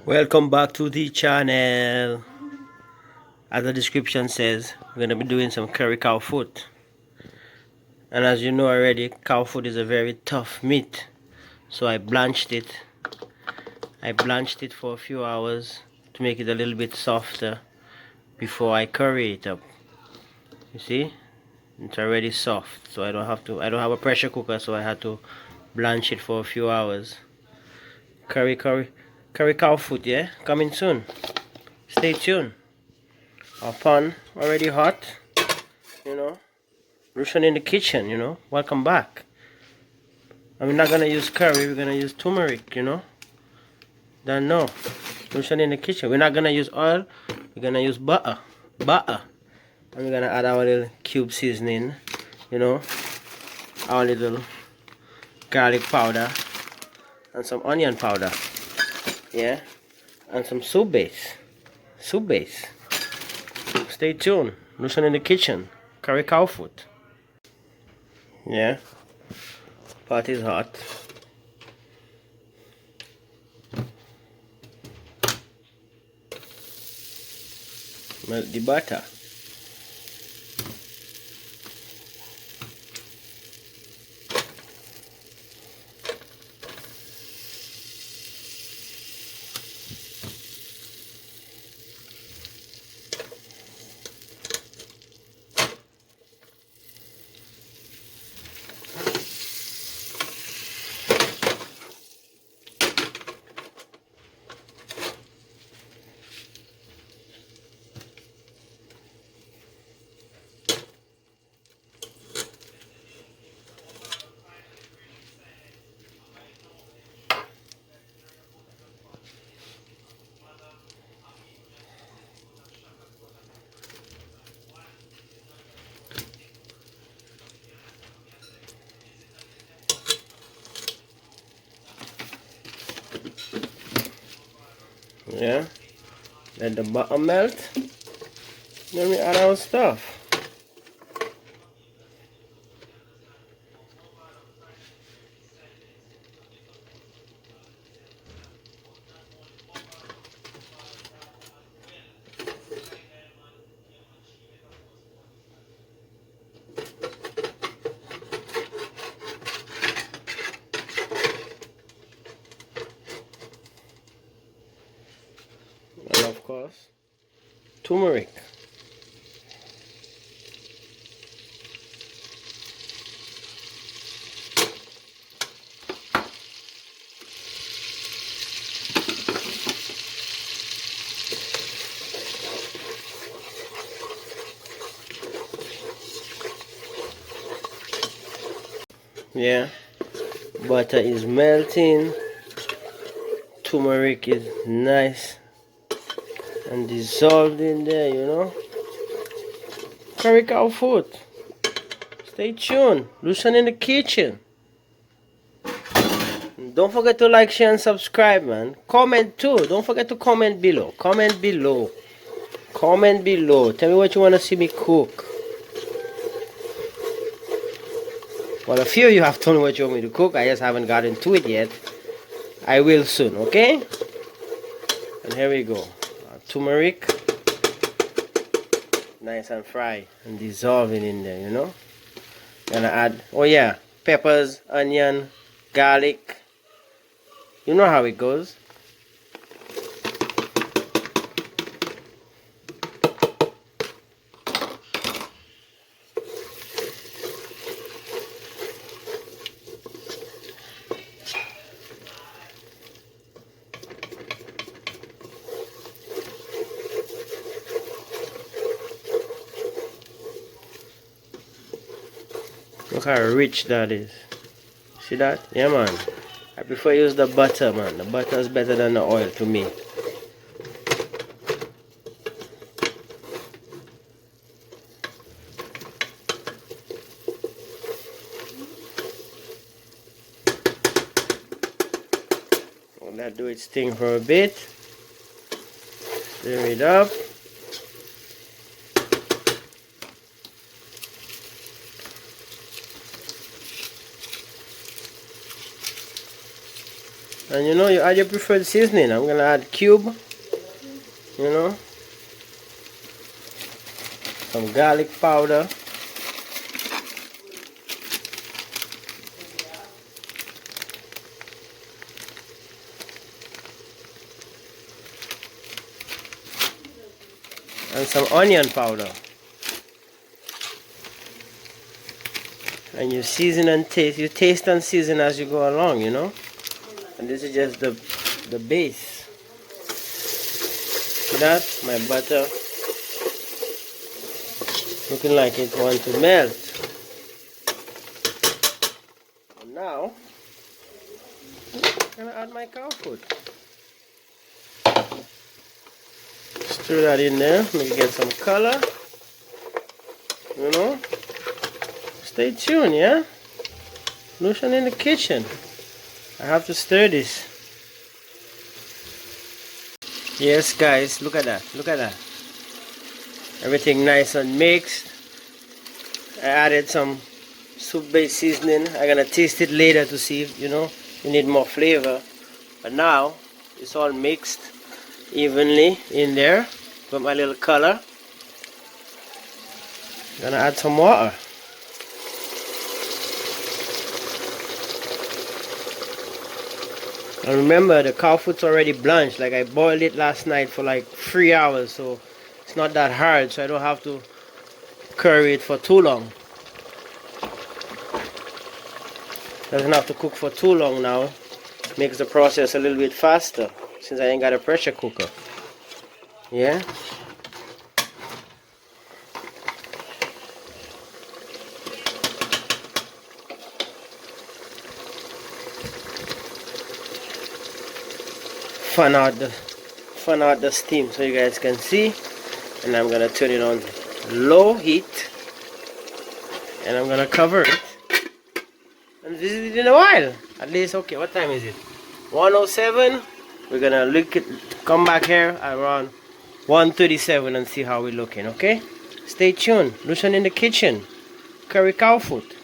Welcome back to the channel. As the description says, we're going to be doing some curry cow foot. And as you know already, cow foot is a very tough meat. So I blanched it. For a few hours to make it a little bit softer before I curry it up. You see? It's already soft. So I don't have a pressure cooker, so I had to blanch it for a few hours. Curry cow foot, yeah? Coming soon. Stay tuned. Our pan already hot, you know. Lucian in the kitchen, you know. Welcome back. And we're not gonna use curry, we're gonna use turmeric, you know. Don't know. Lucian in the kitchen. We're not gonna use oil, we're gonna use butter. And we're gonna add our little cube seasoning, you know. Our little garlic powder and some onion powder. Yeah. And some soup base. Stay tuned. Lucian in the kitchen. Curry cow foot. Yeah. Pot is hot. Melt the butter. Yeah, let the butter melt. Then we add our stuff. And of course, turmeric. Yeah, butter is melting. Turmeric is nice and dissolved in there, you know. Curry cow foot. Stay tuned. Lucian in the kitchen. Don't forget to like, share, and subscribe, man. Comment too. Don't forget to comment below. Comment below. Tell me what you want to see me cook. Well, a few of you have told me what you want me to cook. I just haven't gotten to it yet. I will soon, okay? And here we go. Turmeric. Nice and fried and dissolving in there, you know. Gonna add, oh yeah, peppers, onion, garlic. You know how it goes. Look how rich that is. See that? Yeah, man. I prefer use the butter, man. The butter is better than the oil to me. Let that do its thing for a bit. Stir it up. And you know, you add your preferred seasoning. I'm gonna add cube, you know, some garlic powder, and some onion powder. And you season and taste. You taste and season as you go along, you know. And this is just the base. See that? My butter looking like it wants to melt. And now I'm gonna add my cow foot. Stir that in there. Maybe get some color. You know. Stay tuned, yeah? Lucian in the kitchen. I have to stir this. Yes, guys, look at that. Look at that. Everything nice and mixed. I added some soup base seasoning. I'm gonna taste it later to see if, you know, you need more flavor. But now it's all mixed evenly in there. Got my little color. Gonna add some water. And remember, the cow foot's already blanched. Like, I boiled it last night for like 3 hours, so it's not that hard, so I don't have to curry it for too long. Doesn't have to cook for too long now. Makes the process a little bit faster since I ain't got a pressure cooker. Yeah. Fan out the steam so you guys can see. And I'm gonna turn it on low heat, and I'm gonna cover it and visit it in a while. At least, okay, what time is it? 1:07. We're gonna come back here around 1:37 and see how we're looking. Okay, stay tuned. Lucian in the kitchen, curry cow foot.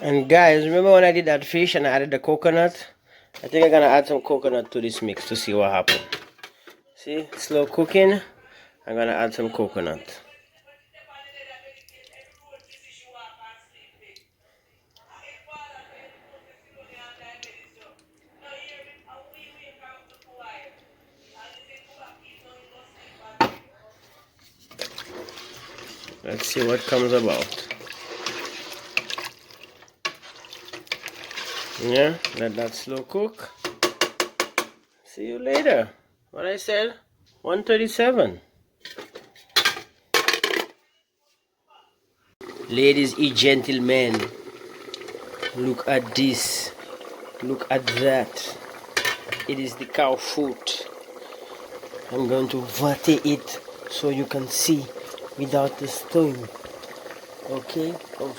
And guys, remember when I did that fish and I added the coconut? I think I'm gonna add some coconut to this mix to see what happens. See, slow cooking. I'm gonna add some coconut. Let's see what comes about. Yeah, let that slow cook. See you later. What I said? 1:37. Ladies and gentlemen, look at this. Look at that. It is the cow foot. I'm going to vate it so you can see without the steam. Okay? Oh.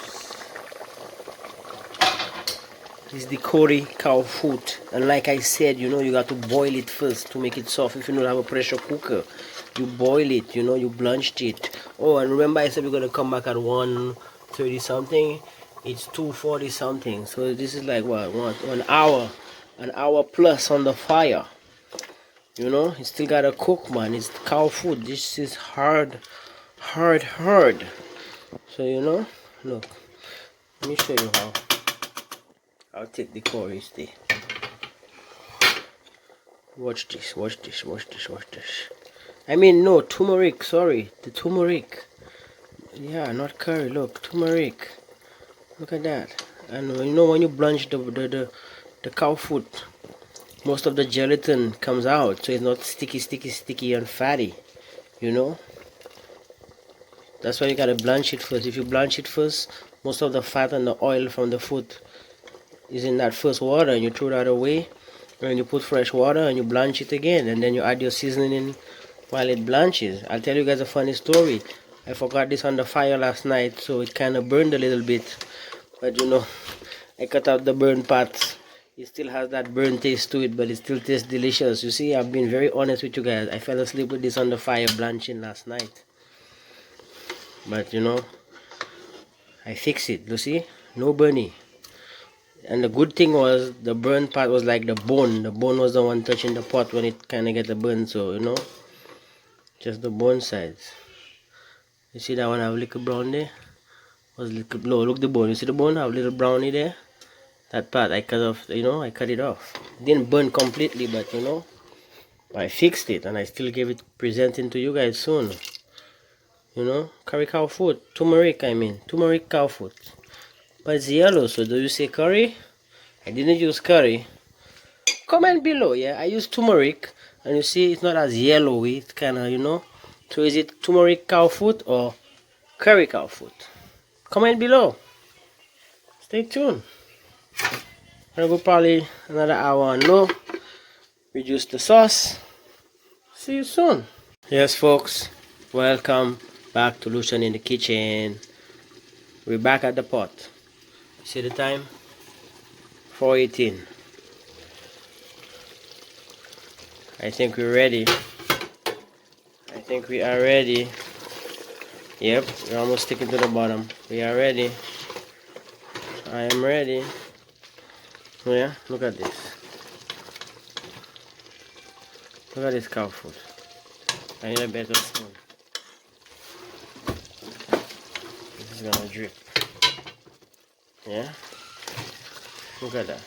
This is the curry cow foot, and like I said, you know, you got to boil it first to make it soft. If you don't have a pressure cooker, you boil it, you know, you blanched it. Oh, and remember I said we're gonna come back at 1:30 something. It's 2:40 something, so this is like what, 1 hour plus on the fire. You know, it still gotta cook, man. It's cow food. This is hard. So you know, look, let me show you how. I'll take the curry stay. Watch this. I mean, no, turmeric, sorry. The turmeric. Yeah, not curry, look, turmeric. Look at that. And you know, when you blanch the cow foot, most of the gelatin comes out, so it's not sticky and fatty, you know. That's why you gotta blanch it first. If you blanch it first, most of the fat and the oil from the foot is in that first water, and you throw that away, and you put fresh water and you blanch it again, and then you add your seasoning in while it blanches. I'll tell you guys a funny story. I forgot this on the fire last night, so it kind of burned a little bit, but you know, I cut out the burn parts. It still has that burn taste to it, but it still tastes delicious. You see, I've been very honest with you guys. I fell asleep with this on the fire blanching last night, but you know, I fix it. You see, no burning. And the good thing was the burn part was like the bone. The bone was the one touching the pot when it kind of get the burn. So you know, just the bone sides. You see that one have little brown there? Was little no, look the bone. You see the bone have little brownie there? That part I cut off. You know, I cut it off. It didn't burn completely, but you know, I fixed it and I still gave it presenting to you guys soon. You know, curry cow foot, turmeric. I mean, turmeric cow foot. But it's yellow, so do you say curry? I didn't use curry. Comment below. Yeah, I use turmeric, and you see it's not as yellowy. It's kind of, you know. So is it turmeric cow foot or curry cow foot? Comment below. Stay tuned. I'll go probably another hour and low. Reduce the sauce. See you soon. Yes, folks. Welcome back to Lucian in the kitchen. We're back at the pot. See the time? 4:18. I think we're ready. I think we are ready. Yep, we're almost sticking to the bottom. We are ready. I am ready. Oh yeah, look at this. Look at this cow food. I need a better spoon. This is gonna drip. Yeah? Look at that.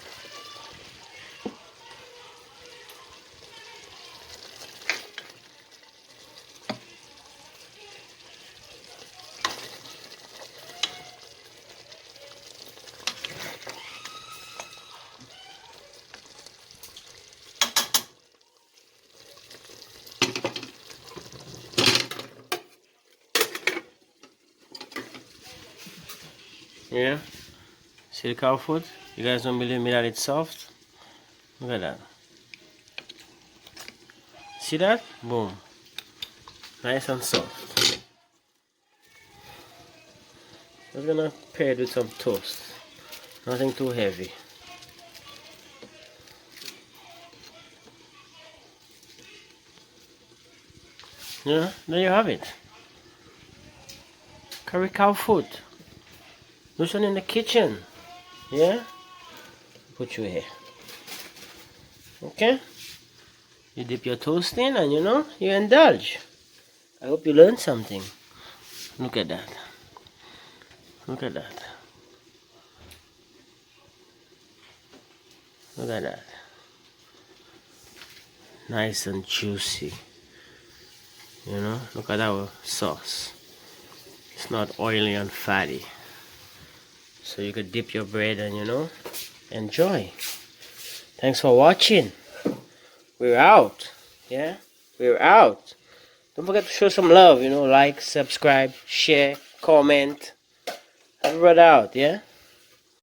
Yeah? See the cow food? You guys don't believe me that it's soft? Look at that. See that? Boom. Nice and soft. I'm gonna pair it with some toast. Nothing too heavy. Yeah, there you have it. Curry cow food. Lucian in the kitchen. Yeah? Put you here. Okay? You dip your toast in and you know, you indulge. I hope you learned something. Look at that. Look at that. Look at that. Nice and juicy. You know, look at our sauce. It's not oily and fatty. So you could dip your bread and you know, enjoy. Thanks for watching. We're out. Yeah? We're out. Don't forget to show some love, you know, like, subscribe, share, comment. Have a brother out, yeah?